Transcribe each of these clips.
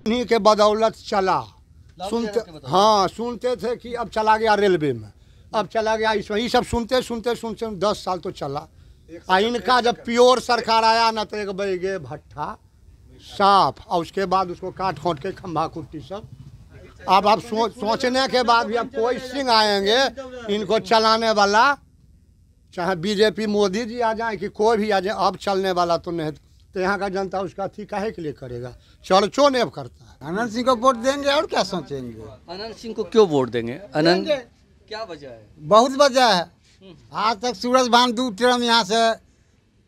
इन्हीं के बदौलत चला। सुनते थे कि अब चला गया रेलवे में, अब चला गया इसमें, ये सब सुनते 10 साल तो चला। इनका जब प्योर सरकार आया ना तो एक बैगे भट्ठा साफ, और उसके बाद उसको काट खोट के खंभा कुट्टी सब। अब सोचने के बाद भी अब कोई सिंह आएंगे इनको चलाने वाला, चाहे बीजेपी मोदी जी आ जाए कि कोई भी आ जाए, अब चलने वाला तो नहीं। तो यहाँ का जनता उसका थी काहे के लिए करेगा, चर्चो नहीं करता है। अनंत सिंह को वोट देंगे और क्या सोचेंगे। अनंत सिंह को क्यों वोट देंगे? अनंत क्या वजह है? बहुत वजह है। आज तक सूरज भान 2 टर्म यहाँ से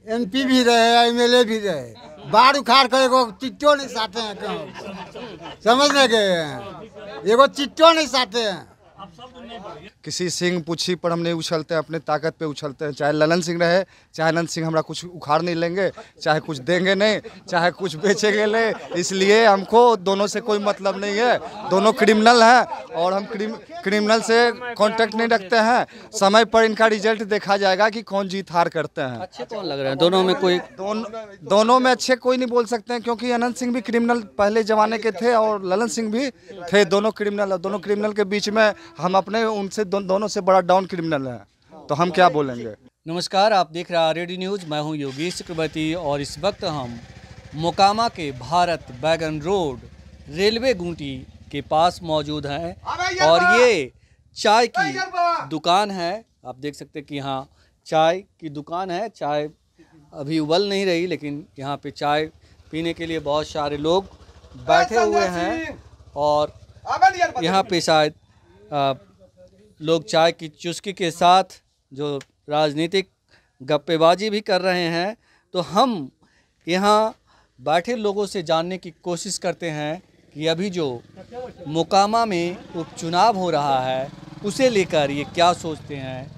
MP भी रहे, MLA भी रहे, बाढ़ उखाड़ कर एगो चिट्टो नहीं साटे हैं क्यों, समझने गए हैं, एगो चिट्टो नहीं साटे हैं। किसी सिंह पूछी पर हम नहीं उछलते हैं, अपने ताकत पे उछलते हैं। चाहे ललन सिंह रहे, चाहे अनंत सिंह, हमरा कुछ उखाड़ नहीं लेंगे, चाहे कुछ देंगे नहीं, चाहे कुछ बेचेंगे नहीं। इसलिए हमको दोनों से कोई मतलब नहीं है। दोनों क्रिमिनल हैं और हम क्रिमिनल से कांटेक्ट नहीं रखते हैं। समय पर इनका रिजल्ट देखा जाएगा कि कौन जीत हार करते हैं। अच्छे कौन लग रहे हैं दोनों में? कोई दोनों में अच्छे कोई नहीं बोल सकते हैं, क्योंकि अनंत सिंह भी क्रिमिनल पहले जमाने के थे और ललन सिंह भी थे। दोनों क्रिमिनल, दोनों क्रिमिनल के बीच में हम अपने उनसे दोनों से बड़ा डाउन क्रिमिनल है, तो हम क्या बोलेंगे। नमस्कार, आप देख रहे हैं रेडी न्यूज़। मैं हूं योगेश चक्रवर्ती और इस वक्त हम मोकामा के भारत बैगन रोड रेलवे गुंटी के पास मौजूद हैं और ये चाय की दुकान है। आप देख सकते हैं कि यहाँ चाय की दुकान है। चाय अभी उबल नहीं रही, लेकिन यहाँ पे चाय पीने के लिए बहुत सारे लोग बैठे हुए हैं और यहाँ पे शायद लोग चाय की चुस्की के साथ जो राजनीतिक गप्पेबाजी भी कर रहे हैं। तो हम यहाँ बैठे लोगों से जानने की कोशिश करते हैं कि अभी जो मोकामा में उपचुनाव हो रहा है उसे लेकर ये क्या सोचते हैं,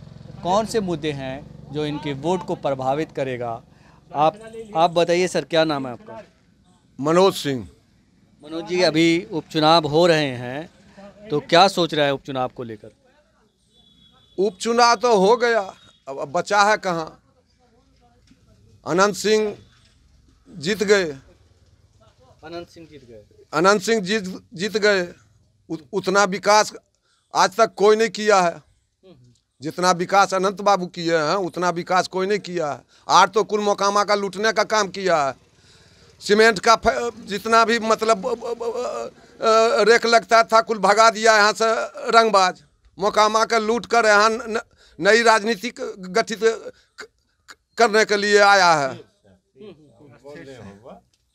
कौन से मुद्दे हैं जो इनके वोट को प्रभावित करेगा। आप बताइए सर, क्या नाम है आपका? मनोज सिंह। मनोज जी, अभी उपचुनाव हो रहे हैं तो क्या सोच रहा है उपचुनाव को लेकर? उपचुनाव तो हो गया, अब बचा है कहाँ। अनंत सिंह जीत गए। अनंत सिंह जीत गए। अनंत सिंह जीत गए। उतना विकास आज तक कोई नहीं किया है। जितना विकास अनंत बाबू किए हैं उतना विकास कोई नहीं किया है। आज तो कुल मोकामा का लूटने का काम किया है। सीमेंट का जितना भी मतलब रेक लगता था कुल भगा दिया यहाँ से रंगबाज। मोकामा का लूट कर यहाँ नई राजनीति गठित करने के लिए आया है।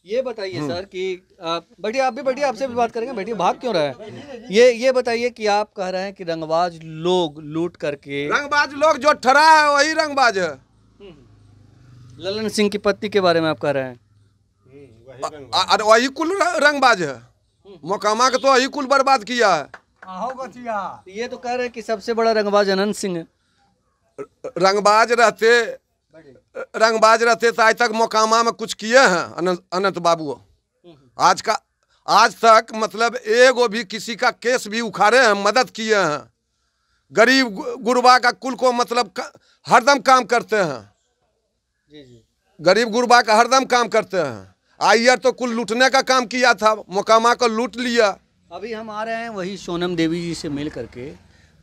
ये बताइए सर कि बैठिए, आप भी बैठिए, आपसे भी बात करेंगे। बैठिए, भाग क्यों रहे हैं? ये बताइए कि आप कह रहे हैं कि रंगबाज लोग लूट करके, रंगबाज लोग जो ठहरा है वही रंगबाज है। ललन सिंह की पत्नी के बारे में आप कह रहे हैं? वही कुल रंगबाज है। मोकामा का तो वही कुल बर्बाद किया है। ये तो कह रहे हैं कि सबसे बड़ा रंगबाज अनंत सिंह है। रंगबाज रहते तो आज तक मोकामा में कुछ किए हैं अनंत बाबू। आज तक मतलब एगो भी किसी का केस भी उखाड़े हैं, मदद किए हैं। गरीब गुरबा का कुल को मतलब हरदम काम करते हैं। गरीब गुरबा का हरदम काम करते हैं। आइयर तो कुल लूटने का काम किया था, मोकामा को लूट लिया। अभी हम आ रहे हैं वही सोनम देवी जी से मिल करके।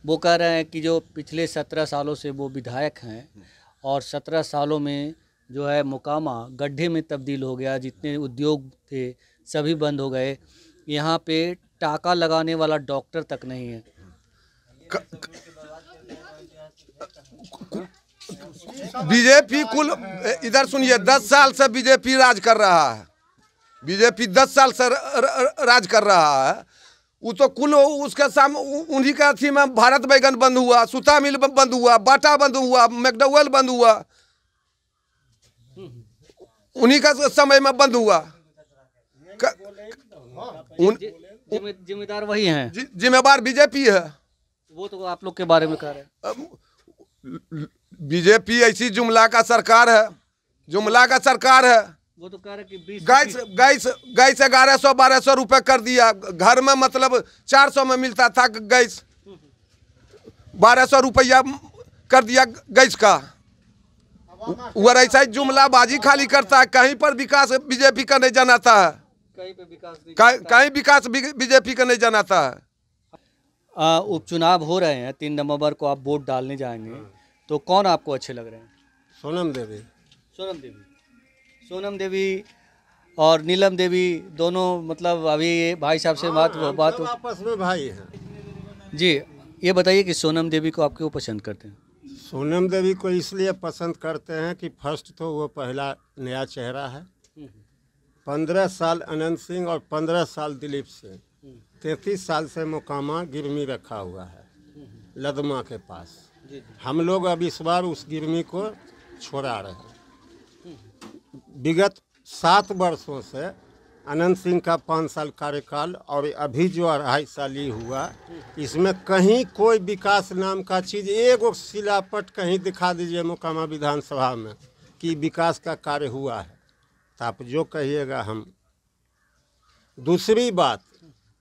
वो कह रहे हैं कि जो पिछले 17 सालों से वो विधायक हैं और 17 सालों में जो है मोकामा गड्ढे में तब्दील हो गया। जितने उद्योग थे सभी बंद हो गए। यहाँ पे टाका लगाने वाला डॉक्टर तक नहीं है। बीजेपी कुल इधर सुनिए, 10 साल से बीजेपी राज कर रहा है। बीजेपी 10 साल से राज कर रहा है। वो तो कुल उसके सामने उन्हीं के अथी में भारत बैगन बंद हुआ, सूता मिल बंद हुआ, बाटा बंद हुआ, मैकडॉवेल बंद हुआ, उन्हीं का समय में बंद हुआ। जिम्मेदार वही हैं। जिम्मेदार बीजेपी है। वो तो आप लोग के बारे में कह रहे हैं। बीजेपी ऐसी जुमला का सरकार है, जुमला का सरकार है। वो तो कह रहे कि गैस 1100-1200 रुपए कर दिया। घर में मतलब 400 में मिलता था गैस, 1200 रुपया कर दिया गैस का। वो ऐसा ही जुमलाबाजी खाली करता है। कहीं पर विकास बीजेपी का नहीं जनाता है। कहीं पे विकास नहीं कहीं विकास बीजेपी का नहीं जनाता है। उपचुनाव हो रहे हैं, 3 नवंबर को आप वोट डालने जाएंगे, तो कौन आपको अच्छे लग रहे हैं? सोनम देवी। सोनम देवी और नीलम देवी दोनों, मतलब अभी भाई साहब से बात आपस में भाई हैं। जी, ये बताइए कि सोनम देवी को आप क्यों पसंद करते हैं? सोनम देवी को इसलिए पसंद करते हैं कि फर्स्ट तो वो पहला नया चेहरा है। 15 साल अनंत सिंह और 15 साल दिलीप सिंह, 33 साल से मोकामा गिरमी रखा हुआ है लदमा के पास। हम लोग अब इस बार उस गिरमी को छोड़ा रहे हैं। विगत 7 वर्षों से अनंत सिंह का 5 साल कार्यकाल और अभी जो 2.5 साल ही हुआ, इसमें कहीं कोई विकास नाम का चीज़, एगो शिलापट कहीं दिखा दीजिए मोकामा विधानसभा में कि विकास का कार्य हुआ है, तो आप जो कहिएगा हम। दूसरी बात,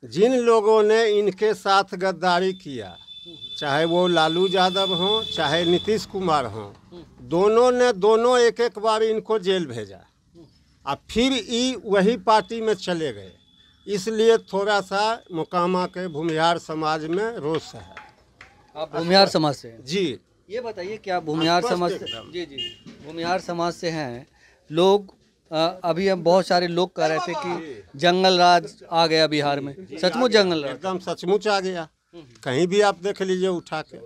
जिन लोगों ने इनके साथ गद्दारी किया, चाहे वो लालू यादव हों चाहे नीतीश कुमार हों, दोनों एक बार इनको जेल भेजा, अब फिर वही पार्टी में चले गए। इसलिए थोड़ा सा मोकामा के भूमिहार समाज में रोष है। आप भूमिहार समाज से हैं? जी। ये बताइए कि आप भूमिहार समाज से? जी, भूमिहार समाज से हैं लोग। अभी हम बहुत सारे लोग कह रहे थे कि जंगल राज आ गया बिहार में, सचमुच जंगल राज? एकदम सचमुच आ गया। कहीं भी आप देख लीजिए उठा के,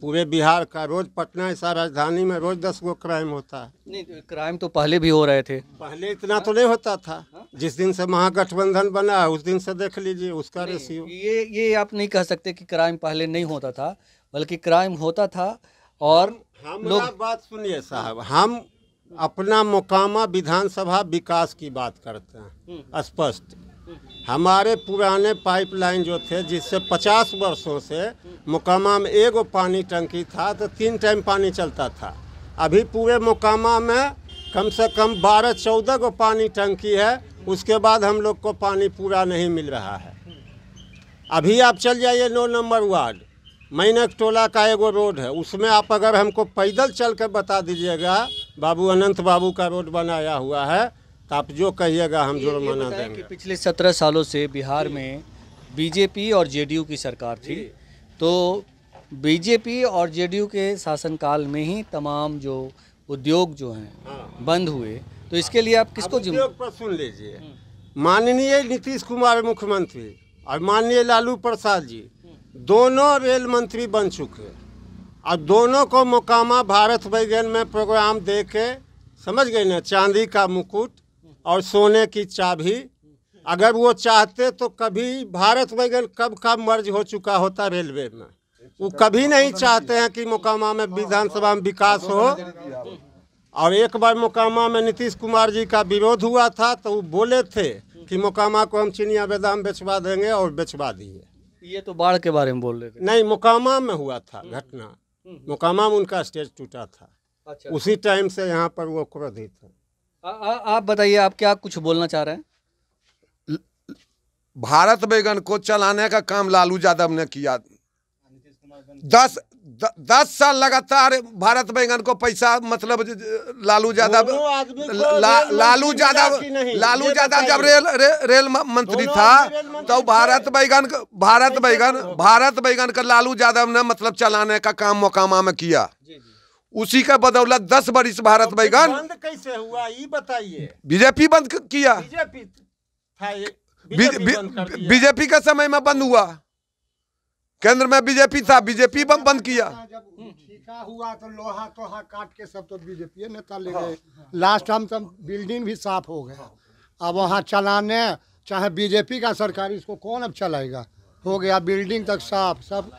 पूरे बिहार का रोज पटना ऐसा राजधानी में रोज 10 गो क्राइम होता है। नहीं, क्राइम तो पहले भी हो रहे थे। पहले इतना तो नहीं होता था। जिस दिन से महागठबंधन बना उस दिन से देख लीजिए उसका रेशियो। ये आप नहीं कह सकते कि क्राइम पहले नहीं होता था, बल्कि क्राइम होता था। और लोग बात सुनिए साहब, हम अपना मोकामा विधानसभा विकास की बात करते हैं स्पष्ट। हमारे पुराने पाइपलाइन जो थे, जिससे 50 वर्षों से मोकामा में एगो पानी टंकी था तो 3 टाइम पानी चलता था। अभी पूरे मोकामा में कम से कम 12-14 गो पानी टंकी है, उसके बाद हम लोग को पानी पूरा नहीं मिल रहा है। अभी आप चल जाइए 9 नंबर वार्ड, मैनक टोला का एगो रोड है, उसमें आप अगर हमको पैदल चल कर बता दीजिएगा बाबू अनंत बाबू का रोड बनाया हुआ है, तो आप जो कहिएगा हम जुर्माना देंगे। पिछले 17 सालों से बिहार में बीजेपी और जेडीयू की सरकार थी, तो बीजेपी और जेडीयू के शासनकाल में ही तमाम जो उद्योग जो हैं बंद हुए, तो इसके लिए आप किसको उद्योग पर सुन लीजिए। माननीय नीतीश कुमार मुख्यमंत्री और माननीय लालू प्रसाद जी दोनों रेल मंत्री बन चुके, और दोनों को मोकामा भारत बैगन में प्रोग्राम दे के, समझ गए ना, चांदी का मुकुट और सोने की चाबी। अगर वो चाहते तो कभी भारत बैगन कब का मर्ज हो चुका होता रेलवे में। वो कभी नहीं चाहते हैं कि मोकामा में विधानसभा में विकास हो। और एक बार मोकामा में नीतीश कुमार जी का विरोध हुआ था, तो वो बोले थे कि मोकामा को हम चिनिया बादाम बेचवा देंगे, और बेचवा दिए। ये तो बाढ़ के बारे में बोल रहे थे। नहीं, मोकामा में हुआ था घटना, मोकामा में उनका स्टेज टूटा था। अच्छा, उसी टाइम से यहाँ पर वो क्रोधित है। आप बताइए, आप क्या कुछ बोलना चाह रहे हैं? भारत बैगन को चलाने का काम लालू यादव ने किया। 10 साल लगातार भारत बैगन को पैसा, मतलब लालू यादव जब रेल मंत्री था, तो भारत बैगन का लालू यादव ने मतलब चलाने का काम मोकामा में किया। उसी का बदौलत 10 बरिस भारत बैगन बंद कैसे हुआ ये बताइए। बीजेपी बंद किया। बीजेपी के समय में बंद हुआ, केंद्र में बीजेपी था, बीजेपी बंद किया। जब ठीका हुआ तो लोहा काट के सब तो बीजेपी नेता ले गए। लास्ट हम सब बिल्डिंग भी साफ हो गए। अब वहाँ चलाने चाहे बीजेपी का सरकार, इसको कौन अब चलाएगा। हो गया बिल्डिंग तक साफ, सब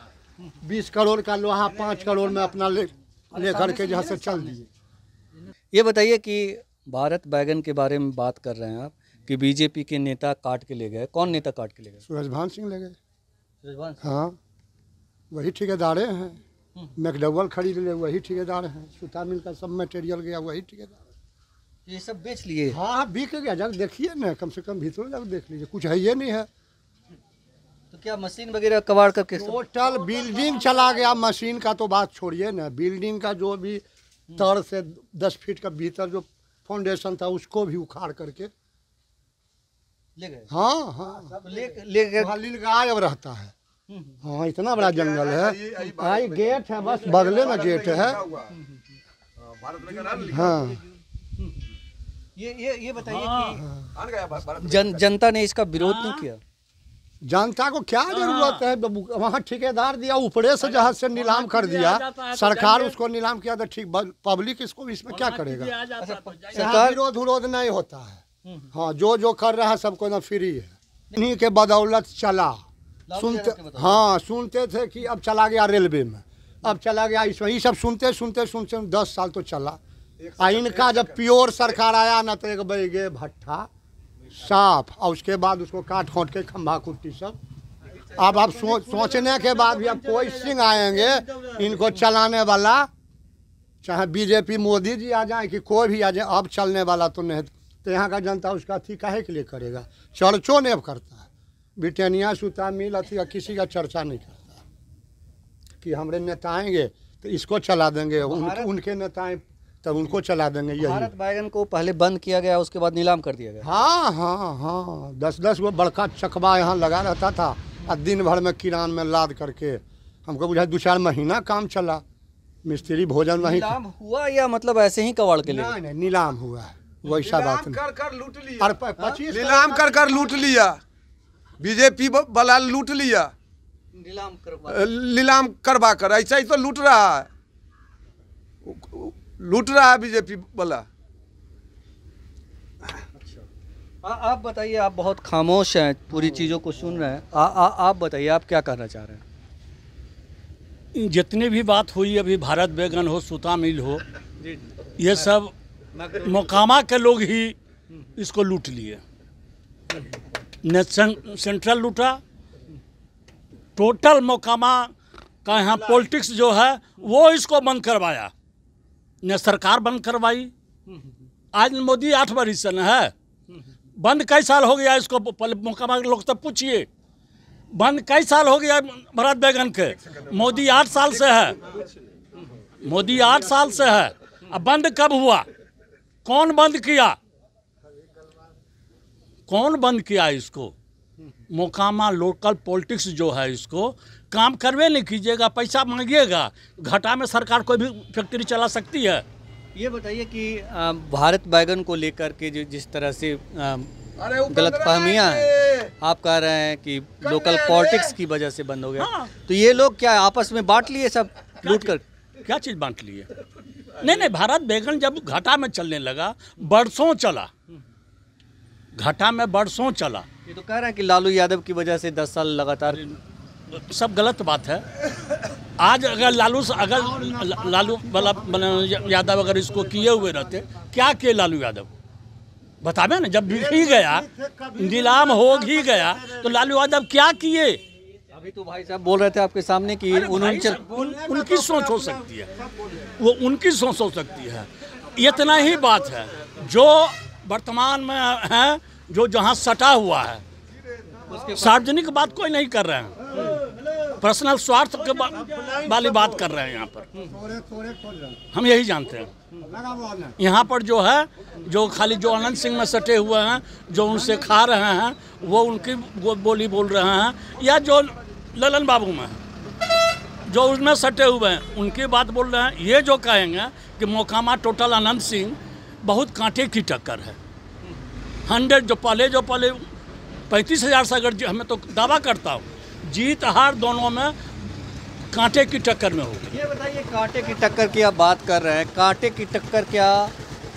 20 करोड़ का लोहा 5 करोड़ में अपना लेकर के जहाँ से चल दिए। ये बताइए कि भारत बैगन के बारे में बात कर रहे हैं आप कि बीजेपी के नेता काट के ले गए। कौन नेता काट के ले गए? सूरजभान सिंह ले गए। सूरजभान? हाँ, वही ठेकेदार हैं। मैकडॉवेल खरीद ले, वही ठेकेदार हैं। सूता मिल का सब मटेरियल गया, वही ठेकेदार। ये सब बेच लिए? हाँ, बिक गया। जब देखिए ना, कम से कम भीतर जब देख लीजिए, कुछ है ये नहीं है। तो क्या मशीन वगैरह कबाड़ करके टोटल बिल्डिंग चला गया। मशीन का तो बात छोड़िए ना, बिल्डिंग का जो भी तड़ से 10 फीट का भीतर जो फाउंडेशन था, उसको भी उखाड़ करके ले गए? हाँ हाँ, तो ले गए। वहाँ लील गाय अब रहता है। हाँ, इतना बड़ा जंगल है। आई गेट है, बस बगले में गेट है। हाँ, ये बताइए कि जनता ने इसका विरोध नहीं किया? जनता को क्या जरूरत है? वहाँ ठेकेदार दिया, ऊपरे से जहाज से नीलाम कर दिया, सरकार उसको नीलाम किया तो ठीक, पब्लिक इसको इसमें क्या करेगा? यहाँ विरोध नहीं होता है। हाँ, जो कर रहा है सबको ना फ्री है। इन्हीं के बदौलत चला। सुनते थे कि अब चला गया रेलवे में, अब चला गया इसमें, ये सब सुनते 10 साल तो चला। इनका जब प्योर सरकार आया ना, तो एक बैगे भट्ठा साफ, और उसके बाद उसको काट खोट के खंभा कुट्टी सब। अब सोचने के बाद भी अब कोई सिंह आएंगे इनको चलाने वाला, चाहे बीजेपी मोदी जी आ जाए कि कोई भी आ जाए, अब चलने वाला तो नहीं। तो यहाँ का जनता उसका अथी काहे के लिए करेगा? चर्चो नहीं करता है। ब्रिटानिया सुता मिल अथी का किसी का चर्चा नहीं करता कि हमारे नेता आएंगे तो इसको चला देंगे, उनके नेता आए तब उनको चला देंगे। यही भारत बैगन को पहले बंद किया गया, उसके बाद नीलाम कर दिया गया। हाँ हाँ हाँ, 10 गो बड़का चकवा यहाँ लगा रहता था, और दिन भर में किरान में लाद करके हमको बुझा 2-4 महीना काम चला। मिस्त्री भोजन वहीं। नीलाम हुआ या मतलब ऐसे ही कबाड़ के लिए? नहीं, नीलाम हुआ है, वैसा बात नहीं। कर लूट लिया। और 25 नीलाम कर लूट लिया, बीजेपी वाला लूट लिया, नीलाम करवा कर। ऐसा ही तो लूट रहा है, बीजेपी वाला। आप बताइए, आप बहुत खामोश हैं, पूरी चीज़ों को सुन रहे हैं। आप बताइए, आप क्या कहना चाह रहे हैं? जितनी भी बात हुई अभी, भारत बैगन हो, सूता मिल हो, ये सब मोकामा के लोग ही इसको लूट लिए। सेंट्रल लूटा, टोटल मोकामा का यहाँ पॉलिटिक्स जो है वो इसको बंद करवाया, ने सरकार बंद करवाई। आज मोदी 8 वर्ष से न है, बंद कई साल हो गया इसको? मोकामा के लोग तब पूछिए, बंद कई साल हो गया भारत बैगन के? मोदी 8 साल से है, मोदी 8 साल से है। अब बंद कब हुआ? कौन बंद किया? कौन बंद किया इसको? मोकामा लोकल पॉलिटिक्स जो है इसको काम करवे नहीं कीजिएगा, पैसा मांगिएगा, घाटा में सरकार कोई भी फैक्ट्री चला सकती है। ये बताइए कि भारत बैगन को लेकर के जिस तरह से गलतफहमियां हैं, आप कह रहे हैं कि लोकल पॉलिटिक्स की वजह से बंद हो गया। हाँ। तो ये लोग क्या आपस में बांट लिए सब लूट कर? क्या चीज़ बांट लिए? नहीं, भारत बैगन जब घाटा में चलने लगा, बरसों चला, घाटा में बरसों चला। ये तो कह रहे हैं कि लालू यादव की वजह से 10 साल लगातार। सब गलत बात है। आज अगर लालू यादव अगर इसको किए हुए रहते, क्या किए लालू यादव? बतावे ना, जब बिक ही गया, नीलाम हो ही गया, तो लालू यादव क्या किए? अभी तो भाई साहब बोल रहे थे आपके सामने कि उनकी सोच हो सकती है, वो उनकी सोच हो सकती है। इतना ही बात है जो वर्तमान में है, जो जहाँ सटा हुआ है, सार्वजनिक बात कोई नहीं कर रहे हैं, पर्सनल स्वार्थ के वाली बात कर रहे हैं यहाँ पर। हम यही जानते हैं यहाँ पर जो है, जो खाली जो अनंत सिंह में सटे हुए हैं, जो उनसे खा रहे हैं, वो उनकी बोली बोल रहे हैं, या जो ललन बाबू में जो उसमें सटे हुए हैं उनकी बात बोल रहे हैं। ये जो कहेंगे कि मोकामा टोटल अनंत सिंह, बहुत कांटे की टक्कर है। 100 जो पहले 35,000 से अगर हमें तो दावा करता हूँ, जीत हार दोनों में कांटे की टक्कर में होगी। ये बताइए, कांटे की टक्कर की आप बात कर रहे हैं, कांटे की टक्कर क्या?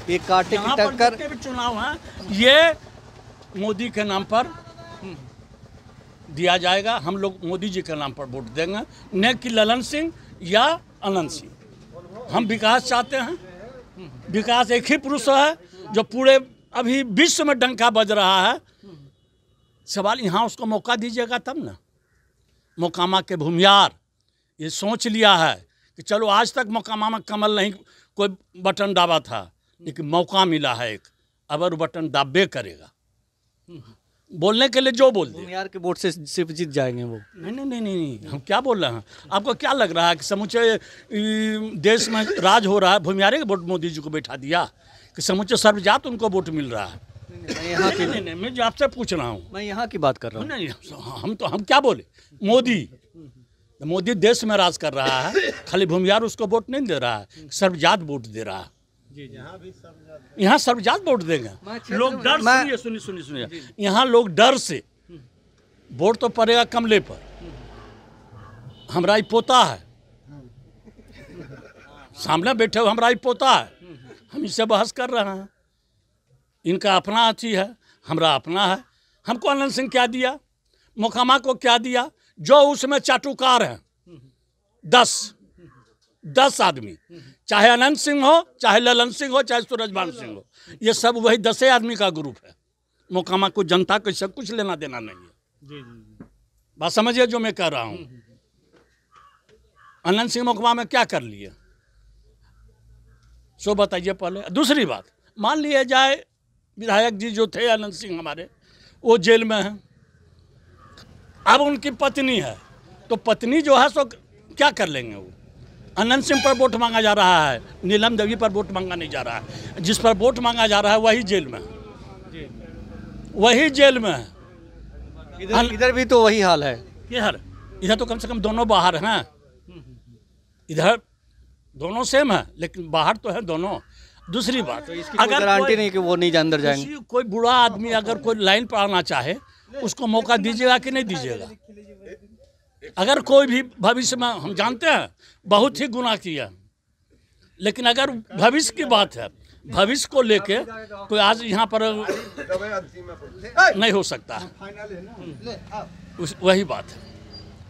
ये कांटे की टक्कर के भी चुनाव है, ये मोदी के नाम पर दिया जाएगा। हम लोग मोदी जी के नाम पर वोट देंगे, न कि ललन सिंह या अनंत सिंह। हम विकास चाहते हैं। विकास एक ही पुरुष है जो पूरे अभी विश्व में डंका बज रहा है। सवाल यहाँ उसको मौका दीजिएगा तब ना। मोकामा के भूमियार ये सोच लिया है कि चलो, आज तक मोकामा में कमल नहीं कोई बटन दाबा था, लेकिन मौका मिला है एक, अब वो बटन दाबे करेगा। बोलने के लिए जो बोल दे, भूमियार के वोट से सिर्फ जीत जाएंगे वो। नहीं, हम क्या बोल रहे हैं? आपको क्या लग रहा है कि समूचे देश में राज हो रहा है? भूमियारे के वोट मोदी जी को बैठा दिया कि समूचे सर्वजात उनको वोट मिल रहा है? नहीं, मैं जो आपसे पूछ रहा हूँ, मैं यहाँ की बात कर रहा हूँ। नहीं, हम क्या बोले, मोदी देश में राज कर रहा है, खाली भूमियार उसको वोट नहीं दे रहा है, सर्वजात वोट दे रहा है। यहाँ सर्वजात वोट देंगे लोग, डर, सुनिए, यहाँ लोग डर से वोट तो पड़ेगा कमले पर। हमारा ही पोता है, सामने बैठे हुए हमारा ही पोता है, हम इससे बहस कर रहे हैं। इनका अपना अथी है, हमारा अपना है। हमको आनंद सिंह क्या दिया, मोकामा को क्या दिया, जो उसमें चाटुकार हैं 10 आदमी, चाहे अनंत सिंह हो, चाहे ललन सिंह हो, चाहे सूरजभान सिंह हो, ये सब वही 10 आदमी का ग्रुप है। मोकामा को जनता को इससे कुछ लेना देना नहीं है। बात समझिए जो मैं कह रहा हूँ। अनंत सिंह मोकामा में क्या कर लिए, सो बताइए पहले। दूसरी बात, मान लिया जाए विधायक जी जो थे अनंत सिंह हमारे, वो जेल में हैं, अब उनकी पत्नी है, तो पत्नी जो है सो क्या कर लेंगे वो। अनंत सिंह पर वोट मांगा जा रहा है, नीलम देवी पर वोट मांगा नहीं जा रहा है। जिस पर वोट मांगा जा रहा है वही जेल में है, वही जेल में है। इधर भी तो वही हाल है। इधर तो कम से कम दोनों बाहर हैं, इधर दोनों सेम है, लेकिन बाहर तो है दोनों। दूसरी बात, तो इसकी कोई गारंटी नहीं कि वो नहीं अंदर जाएंगे। कोई बूढ़ा आदमी अगर कोई लाइन पर आना चाहे, उसको मौका दीजिएगा कि नहीं दीजिएगा। अगर कोई भी भविष्य में, हम जानते हैं बहुत ही गुनाह किया, लेकिन अगर भविष्य की बात है, भविष्य को लेके कोई आज यहाँ पर नहीं हो सकता है, वही बात है।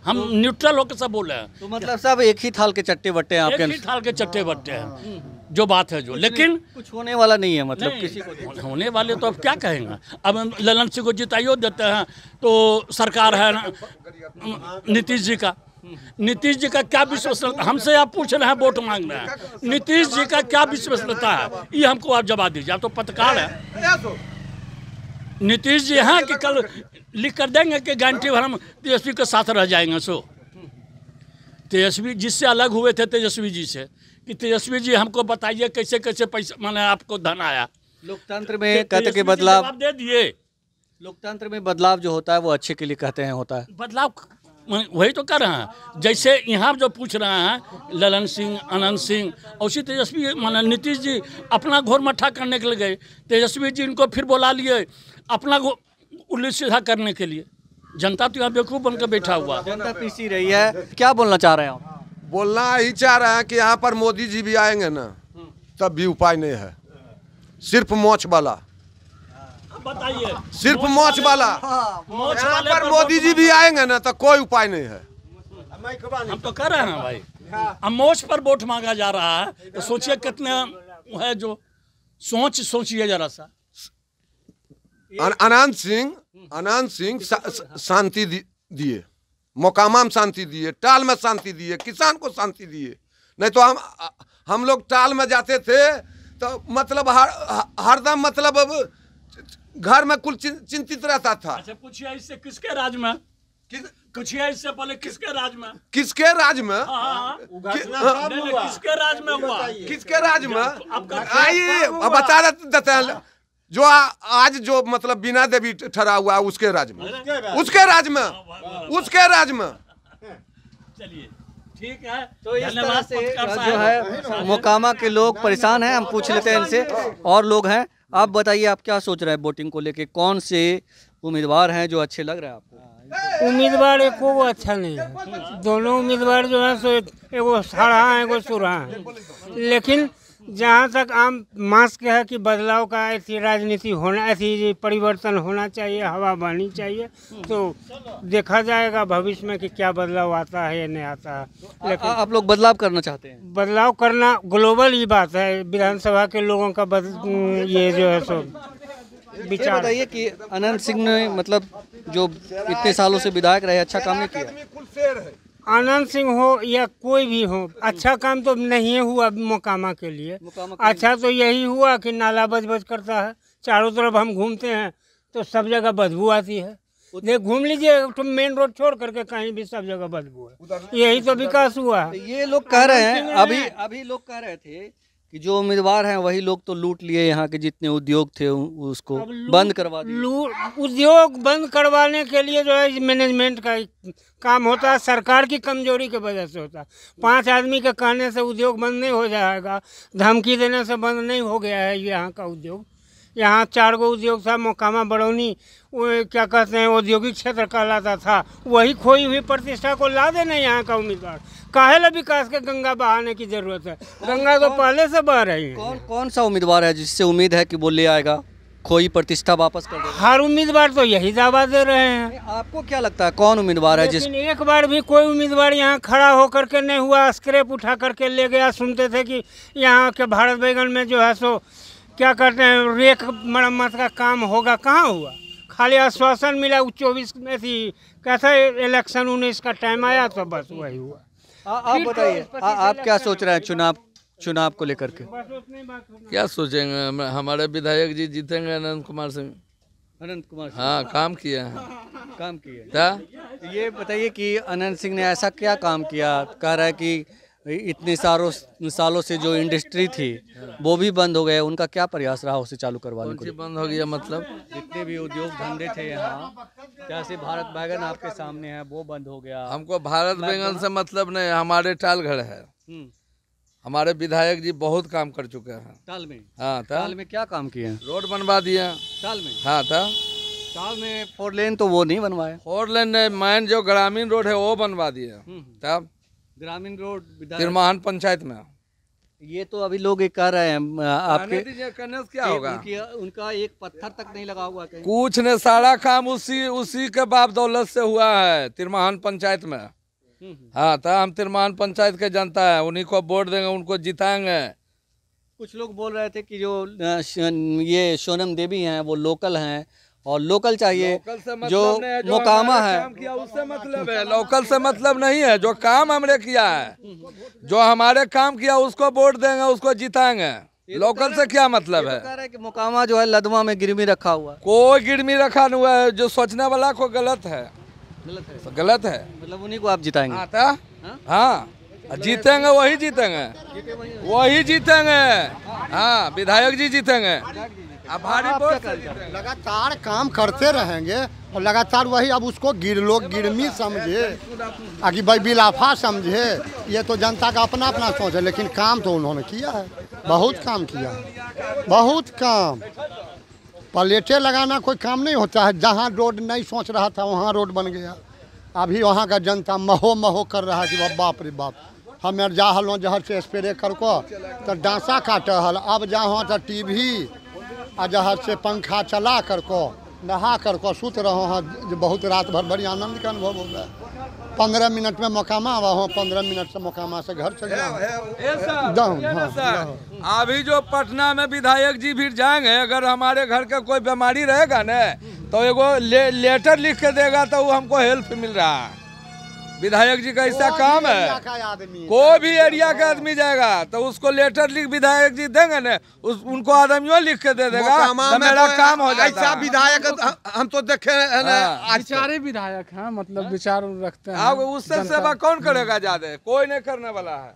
हम न्यूट्रल होकर सब बोल रहे हैं। तो मतलब सब एक ही थाल के चट्टे बट्टे हैं आपके, एक ही थाल के चट्टे बट्टे हैं जो बात है जो, लेकिन कुछ होने वाला नहीं है। मतलब किसी को होने वाले तो अब क्या कहेंगे। अब ललन सिंह को जिताइयो देते हैं तो सरकार है नीतीश जी का, नीतीश जी का क्या विश्वसनीयता, हमसे आप पूछ रहे हैं वोट मांग रहे हैं, नीतीश जी का क्या विश्वसनीयता है, ये हमको आप जवाब दीजिए। आप तो पत्रकार है, नीतीश जी हैं कि कल लिख कर देंगे कि गारंटी भर हम तेजस्वी के साथ रह जाएंगे। सो तेजस्वी जिससे अलग हुए थे, तेजस्वी जी से, कि तेजस्वी जी हमको बताइए कैसे कैसे पैसा माने आपको धन आया। लोकतंत्र में कहते कि बदलाव दे दिए, लोकतंत्र में बदलाव जो होता है वो अच्छे के लिए कहते हैं होता है। बदलाव वही तो कर रहे हैं। जैसे यहाँ जो पूछ रहे हैं ललन सिंह, अनंत सिंह, उसी तेजस्वी माने नीतीश जी अपना घोर मट्ठा करने के लिए गए, तेजस्वी जी इनको फिर बुला लिए अपना उल्लू सीधा करने के लिए। जनता तो यहाँ बेवकूफ़ बनकर बैठा हुआ, जनता पीसी रही है। क्या बोलना चाह रहे हैं आप? बोलना ही चाह रहे हैं कि यहाँ पर मोदी जी भी आएंगे ना, तब भी उपाय नहीं है। सिर्फ मोच वाला, बताइए, सिर्फ मोच वाला। यहाँ पर मोदी जी भी आएंगे ना तो कोई उपाय नहीं है। हम तो कर रहे हैं भाई, अब मोच पर वोट मांगा जा रहा है, तो सोचिए कितने है जो सोचिए जरा सा। अनंत सिंह शांति दिए, मोकामा में शांति दिए, टाल में शांति दिए, किसान को शांति दिए। नहीं तो हम लोग टाल में जाते थे तो मतलब हरदम मतलब घर में कुल चिंतित रहता था। अच्छा पूछिए इससे किसके राज में, पूछिए इससे पहले किसके राज में, किसके राज में, किसके राज में हुआ, किसके राज में आइए बता देते हैं। जो आज जो मतलब बीना देवी ठहरा हुआ है उसके राज में, उसके राज में, उसके राज में। चलिए ठीक है। तो इस तरह से जो है मोकामा के लोग परेशान हैं। हम पूछ लेते हैं इनसे, और लोग हैं। आप बताइए आप क्या सोच रहे हैं वोटिंग को लेके, कौन से उम्मीदवार हैं जो अच्छे लग रहे हैं आपको? उम्मीदवार एको अच्छा नहीं है। दोनों उम्मीदवार जो है सो एगो सड़ा है एगो सुरहा है, लेकिन जहाँ तक आम मास के है कि बदलाव का ऐसी राजनीति होना, ऐसी परिवर्तन होना चाहिए, हवा बहनी चाहिए, तो देखा जाएगा भविष्य में कि क्या बदलाव आता है या नहीं आता है। लेकिन आप लोग बदलाव करना चाहते हैं? बदलाव करना ग्लोबल ही बात है, विधानसभा के लोगों का ये जो है सो विचार। बताइए कि अनंत सिंह ने मतलब जो इतने सालों से विधायक रहे, अच्छा काम नहीं किया? आनंद सिंह हो या कोई भी हो, अच्छा काम तो नहीं हुआ मोकामा के लिए। अच्छा तो यही हुआ कि नाला बज करता है, चारों तरफ हम घूमते हैं तो सब जगह बदबू आती है। देख घूम लीजिए तो मेन रोड छोड़ करके कहीं भी सब जगह बदबू है, यही तो विकास हुआ है। ये लोग कह रहे हैं, अभी लोग कह रहे थे कि जो उम्मीदवार हैं वही लोग तो लूट लिए, यहाँ के जितने उद्योग थे उसको बंद करवा दिए। उद्योग बंद करवाने के लिए जो है मैनेजमेंट का काम होता है, सरकार की कमजोरी की वजह से होता है। 5 आदमी के कहने से उद्योग बंद नहीं हो जाएगा, धमकी देने से बंद नहीं हो गया है यहाँ का उद्योग। यहाँ 4 गो उद्योग था, मोकामा बरौनी वो क्या कहते हैं औद्योगिक क्षेत्र कहलाता था, वही खोई हुई प्रतिष्ठा को ला देना यहाँ का उम्मीदवार। काहे विकास के गंगा बहाने की जरूरत है, गंगा तो पहले से बह रही है। कौन सा उम्मीदवार है जिससे उम्मीद है कि वो ले आएगा, खोई प्रतिष्ठा वापस कर देगा? हर उम्मीदवार तो यही दावा दे रहे हैं। आपको क्या लगता है कौन उम्मीदवार है लेकिन एक बार भी कोई उम्मीदवार यहाँ खड़ा होकर के नहीं हुआ, स्क्रैप उठा करके ले गया। सुनते थे कि यहाँ के भारत बैगन में जो है सो क्या कहते हैं रेक मरम्मत का काम होगा, कहाँ हुआ? खाली आश्वासन मिला। 24 में थी कैसा इलेक्शन 19 का टाइम आया तो बस वही हुआ। आप बताइए, आप क्या सोच रहे हैं चुनाव को लेकर के? क्या सोचेंगे, हमारे विधायक जी जीतेंगे अनंत कुमार सिंह। अनंत कुमार सिंह हाँ, काम किया है। काम किया है। ये बताइए कि अनंत सिंह ने ऐसा क्या काम किया? कह रहा है कि इतने सालों से जो इंडस्ट्री थी वो भी बंद हो गए, उनका क्या प्रयास रहा उसे चालू करवाने को? बंद हो गया मतलब जितने भी उद्योग धंधे थे यहाँ, जैसे भारत बैगन आपके सामने है वो बंद हो गया। हमको भारत बैगन से मतलब नहीं, हमारे टालघर है। हमारे विधायक जी बहुत काम कर चुके हैं टाल में। हाँ, टाल में क्या काम किए? रोड बनवा दिया टाल में। हाँ था। टाल में 4 लेन तो वो नहीं बनवाए। 4 लेन मैन जो ग्रामीण रोड है वो बनवा दिया। तब ग्रामीण रोड तिरमाहन पंचायत में। ये तो अभी लोग कह रहे हैं आपके करने से क्या होगा? उनका एक पत्थर तक नहीं लगा हुआ कहीं। कुछ ने, सारा काम उसी के बाप दौलत से हुआ है तिरमाहन पंचायत में। हाँ, तो हम तिरमाहन पंचायत के जनता है, उन्हीं को वोट देंगे, उनको जिताएंगे। कुछ लोग बोल रहे थे कि जो ये सोनम देवी हैं वो लोकल हैं और लोकल चाहिए, मतलब जो मोकामा है उससे मतलब है। लोकल से मतलब नहीं है, जो काम हमने किया है, जो हमारे काम किया उसको वोट देंगे, उसको जिताएंगे। लोकल से क्या मतलब है? कह रहे हैं कि मोकामा जो है लदवा में गिरवी रखा हुआ। कोई गिरवी रखा नहीं हुआ है, जो सोचने वाला को गलत है। गलत है मतलब उन्हीं को आप जिताएंगे? हाँ, जीतेंगे, वही जीतेंगे, वही जीतेंगे। हाँ, विधायक जी जीतेंगे। अब भारी लगातार काम करते रहेंगे और लगातार वही, अब उसको गिरमी समझे, आगे भाई बिलाफा समझे, ये तो जनता का अपना अपना सोच है। लेकिन काम तो उन्होंने किया है, बहुत काम किया है, बहुत काम। प्लेटें लगाना कोई काम नहीं होता है। जहाँ रोड नहीं सोच रहा था वहाँ रोड बन गया। अभी वहाँ का जनता महो कर रहा है कि बाप रे बाप, हमें जा हलों जहर से स्प्रे कर को तो डांसा काट हल, अब जहाँ तो टीवी आ जहाँ से पंखा चला कर को नहा कर को सूत रहो हैं। जो बहुत रात भर बड़ी आनंद का अनुभव हो रहा है। 15 मिनट में मोकामा वहाँ, 15 मिनट से मोकामा से घर चले अभी जो पटना में विधायक जी भी जाएंगे, अगर हमारे घर का कोई बीमारी रहेगा न तो एगो लेटर लिख के देगा तो वो हमको हेल्प मिल रहा है। विधायक जी का ऐसा काम है, कोई भी एरिया का आदमी जाएगा तो उसको लेटर लिख विधायक जी देंगे न, उनको आदमियों लिख के दे देगा तो मेरा काम हो जाता है। ऐसा विधायक हम तो देखे हैं ना, विचारे विधायक हैं, मतलब विचार रखते हैं। अब उससे सेवा कौन करेगा? ज्यादा कोई नहीं करने वाला है।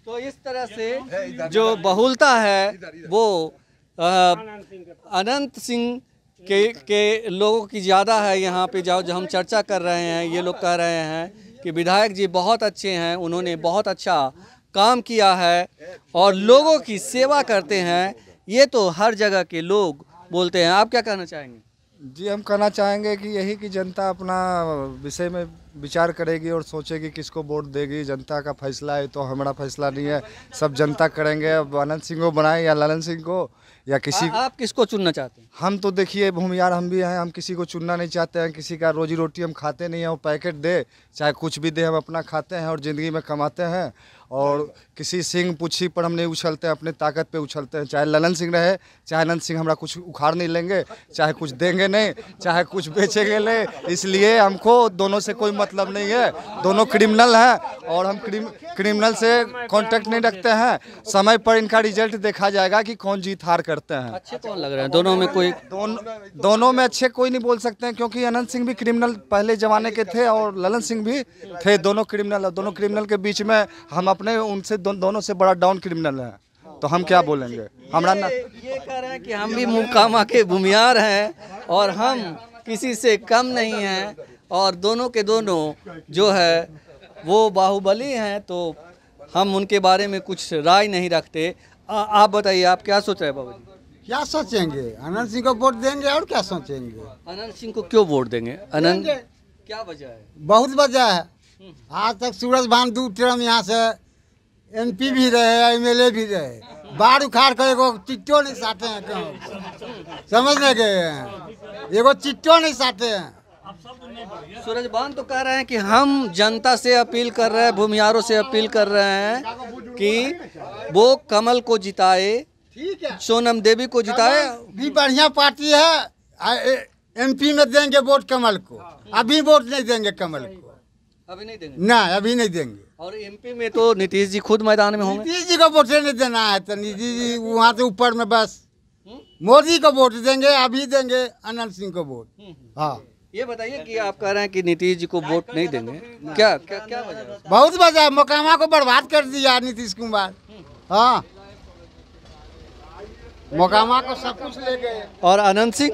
तो इस तरह से जो बहुलता है वो अनंत सिंह के लोगों की ज़्यादा है। यहाँ पे जो हम चर्चा कर रहे हैं, ये लोग कह रहे हैं कि विधायक जी बहुत अच्छे हैं, उन्होंने बहुत अच्छा काम किया है और लोगों की सेवा करते हैं। ये तो हर जगह के लोग बोलते हैं। आप क्या कहना चाहेंगे? जी, हम कहना चाहेंगे कि यही कि जनता अपना विषय में विचार करेगी और सोचेगी किसको वोट देगी। जनता का फैसला है, तो हमारा फैसला नहीं है, सब जनता करेंगे। अब अनंत सिंह को बनाए या ललन सिंह को या किसी। आप किसको चुनना चाहते हैं? हम तो देखिए भूमियार हम भी हैं, हम किसी को चुनना नहीं चाहते हैं। किसी का रोजी रोटी हम खाते नहीं हैं, वो पैकेट दे चाहे कुछ भी दे, हम अपना खाते हैं और ज़िंदगी में कमाते हैं। और किसी सिंह पूछी पर हम नहीं उछलते हैं, अपने ताकत पे उछलते हैं। चाहे ललन सिंह रहे चाहे अनंत सिंह, हमारा कुछ उखाड़ नहीं लेंगे, चाहे कुछ देंगे नहीं, चाहे कुछ बेचेंगे नहीं। इसलिए हमको दोनों से कोई मतलब नहीं है। दोनों क्रिमिनल हैं और हम क्रिमिनल से कांटेक्ट नहीं रखते हैं। समय पर इनका रिजल्ट देखा जाएगा कि कौन जीत हार करते हैं। अच्छे कौन लग रहे हैं दोनों में? कोई दोनों में अच्छे कोई नहीं बोल सकते हैं, क्योंकि अनंत सिंह भी क्रिमिनल पहले जमाने के थे और ललन सिंह भी थे। दोनों क्रिमिनल, और दोनों क्रिमिनल के बीच में हम अपने उनसे दोनों से बड़ा डाउन क्रिमिनल है। तो हम क्या बोलेंगे? हमारा ना ये कह रहे हैं कि हम भी मोकामा के भूमियार हैं और हम किसी से कम नहीं हैं और दोनों के दोनों जो है वो बाहुबली हैं, तो हम उनके बारे में कुछ राय नहीं रखते। आप बताइए, आप क्या सोच रहे हैं बाबू जी? क्या सोचेंगे? अनंत सिंह को वोट देंगे और क्या सोचेंगे? अनंत सिंह को क्यों वोट देंगे? अनंत क्या वजह है? बहुत वजह है। आज तक सूरज भान 2 टर्म यहाँ से MP भी रहे, MLA भी रहे, बाढ़ उखाड़ कर एगो चिट्टो नहीं साटे हैं कहूँ, समझ नहीं गए हैं, एगो चिट्टो नहीं साटे हैं। सूरजभान तो कह रहे हैं कि हम जनता से अपील कर रहे हैं, भूमियारों से अपील कर रहे हैं कि वो कमल को जिताए, ठीक है, सोनम देवी को जिताए। भी बढ़िया पार्टी है। MP में देंगे वोट कमल को, अभी वोट नहीं देंगे कमल को, अभी नहीं देंगे ना अभी नहीं देंगे। और MP में तो नीतीश जी खुद मैदान में होंगे। नीतीश जी को वोट नहीं देना है तो नीतीश जी वहाँ से ऊपर में बस मोदी को वोट देंगे, अभी देंगे अनंत सिंह को वोट। हाँ, ये बताइए कि आप कह रहे हैं कि नीतीश जी को वोट नहीं देंगे, क्या क्या क्या वजह है? बहुत वजह है। मोकामा को बर्बाद कर दिया नीतीश कुमार। हाँ, मोकामा को सब कुछ ले गए। और अनंत सिंह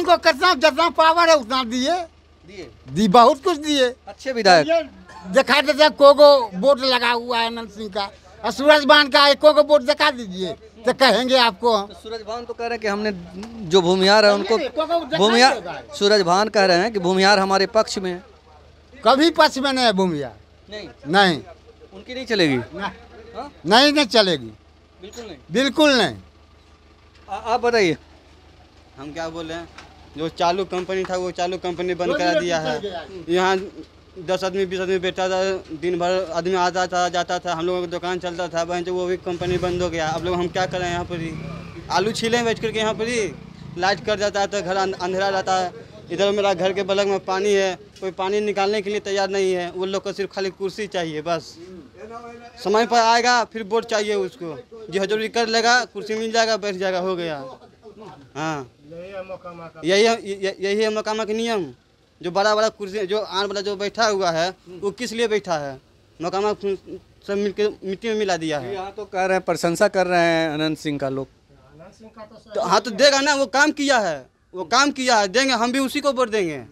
को कितना जितना पावर है उतना दी, बहुत कुछ दिए। अच्छे विधायक दिखा देते कोगो वोट लगा हुआ है अनंत सिंह का, और सूरज भान का एको को वोट दिखा दीजिए तो कहेंगे आपको हम। तो सूरजभान तो कह रहे हैं कि हमने जो भूमियार है उनको भूमियार, सूरजभान कह रहे हैं कि भूमियार हमारे पक्ष में है। कभी पक्ष में नहीं है भूमियार, नहीं उनकी नहीं चलेगी। नहीं चलेगी, बिल्कुल नहीं, बिल्कुल नहीं। आप बताइए। हम क्या बोले हैं, जो चालू कंपनी था वो चालू कंपनी बंद करा दिया है। यहाँ 10 आदमी 20 आदमी बैठा था, दिन भर आदमी आता था जाता था, हम लोगों का दुकान चलता था, वहीं तो वो भी कंपनी बंद हो गया। अब लोग हम क्या करें? यहाँ पर ही आलू छीलें बैठ करके, यहाँ पर ही लाइट कट जाता है तो घर अंधेरा रहता है। इधर मेरा घर के बगल में पानी है, कोई पानी निकालने के लिए तैयार नहीं है। वो लोग को सिर्फ खाली कुर्सी चाहिए बस, समय पर आएगा फिर वोट चाहिए उसको, जो हजूरी कर लेगा, कुर्सी मिल जाएगा, बैठ जाएगा, हो गया। हाँ, यही है मोकामा के नियम। जो बड़ा बड़ा कुर्सी, जो आन वाला जो बैठा हुआ है वो किस लिए बैठा है? मोकामा सब मिलके मिट्टी में मिला दिया है। यहाँ तो कह रहे हैं, प्रशंसा कर रहे हैं अनंत सिंह का लोग। तो हाँ, तो देगा ना, वो काम किया है, वो काम किया है, देंगे। हम भी उसी को वोट देंगे,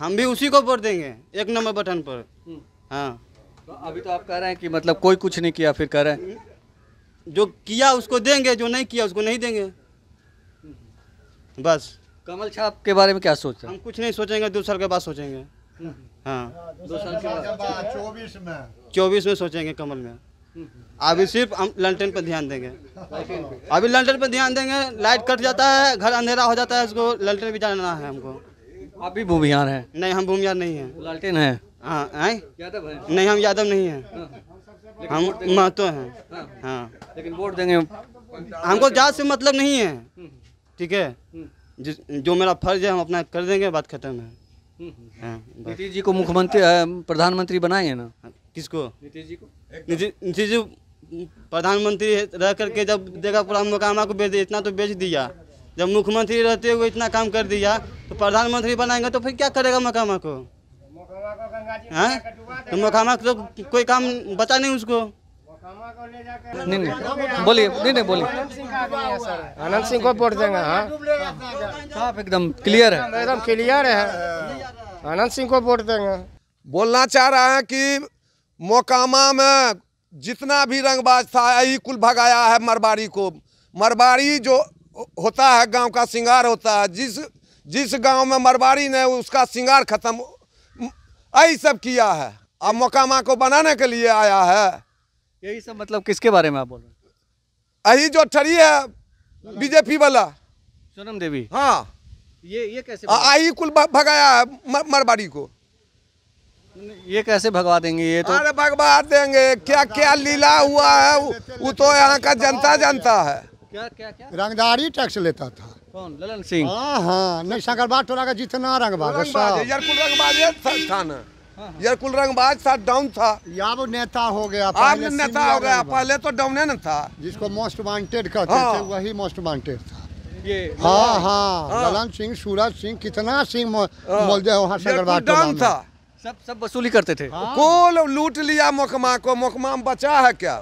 हम भी उसी को वोट देंगे 1 नंबर बटन पर। हाँ, तो अभी तो आप कह रहे हैं कि मतलब कोई कुछ नहीं किया, फिर कह रहे हैं जो किया उसको देंगे, जो नहीं किया उसको नहीं देंगे बस। कमल छाप के बारे में क्या सोच रहे हैं? हम कुछ नहीं सोचेंगे, 2 साल के बाद सोचेंगे। हाँ, 2 साल के बाद 24 में सोचेंगे कमल में। अभी सिर्फ हम लंटन पर ध्यान देंगे, अभी लंटन पर ध्यान देंगे। लाइट कट जाता है, घर अंधेरा हो जाता है, उसको लंटन भी जाना है हमको। आप भी भूमियार हैं? नहीं, हम भूमियार नहीं हैं। लालटेन है? हाँ, यादव है? नहीं, हम यादव नहीं हैं, हम महतो हैं। हाँ, लेकिन वोट देंगे। हमको जात से मतलब नहीं है, ठीक है। जो मेरा फर्ज है हम अपना कर देंगे, बात खत्म है। नीतीश जी को मुख्यमंत्री प्रधानमंत्री बनाएंगे ना? किसको? नीतीश जी को। नीतीश जी प्रधानमंत्री रह करके जब देगा पूरा मोकामा को बेच दिया, इतना तो बेच दिया। जब मुख्यमंत्री रहते हुए इतना काम कर दिया तो प्रधानमंत्री बनाएंगे तो फिर क्या करेगा मोकामा को? हाँ, तो मोकामा को तो कोई काम बचा नहीं उसको। नहीं बोलिए, नहीं बोलिए। अनंत सिंह को वोट देंगे। हाँ, साफ एकदम क्लियर है, एकदम क्लियर है, अनंत सिंह को वोट देंगे। बोलना चाह रहे हैं कि मोकामा में जितना भी रंगबाज था यही कुल भगाया है मरवाड़ी को। मरवाड़ी जो होता है गांव का श्रृंगार होता है, जिस गांव में मरवाड़ी ने उसका श्रृंगार खत्म, यही सब किया है। अब मोकामा को बनाने के लिए आया है। यही सब मतलब किसके बारे में आप बोल रहे हैं? यही जो ठरी है बीजेपी वाला सोनम देवी। हाँ, ये कैसे यही कुल भगाया है मरवाड़ी को। ये कैसे भगवा देंगे? ये तो अरे भगवा देंगे, क्या क्या लीला हुआ है वो तो यहाँ का जनता जानता है। क्या क्या क्या रंगदारी टैक्स लेता था। कौन? ललन सिंह? हाँ, नहीं शंकरबाग टोला का जितना रंगबाज है सब। यार कुल रंगबाज था ना, यार कुल रंगबाज था, डाउन था। अब नेता हो गया, अब नेता हो गया, पहले तो डाउने न था। जिसको मोस्ट वांटेड कहते थे वही मोस्ट वांटेड था। ये हाँ, ललन सिंह, सूरज सिंह, कितना सिंह मोलदे वहाँ शंकरबाग टोला में था। सब वसूली करते थे। कुल लूट लिया मोकमा को, मोकमा में बचा है क्या?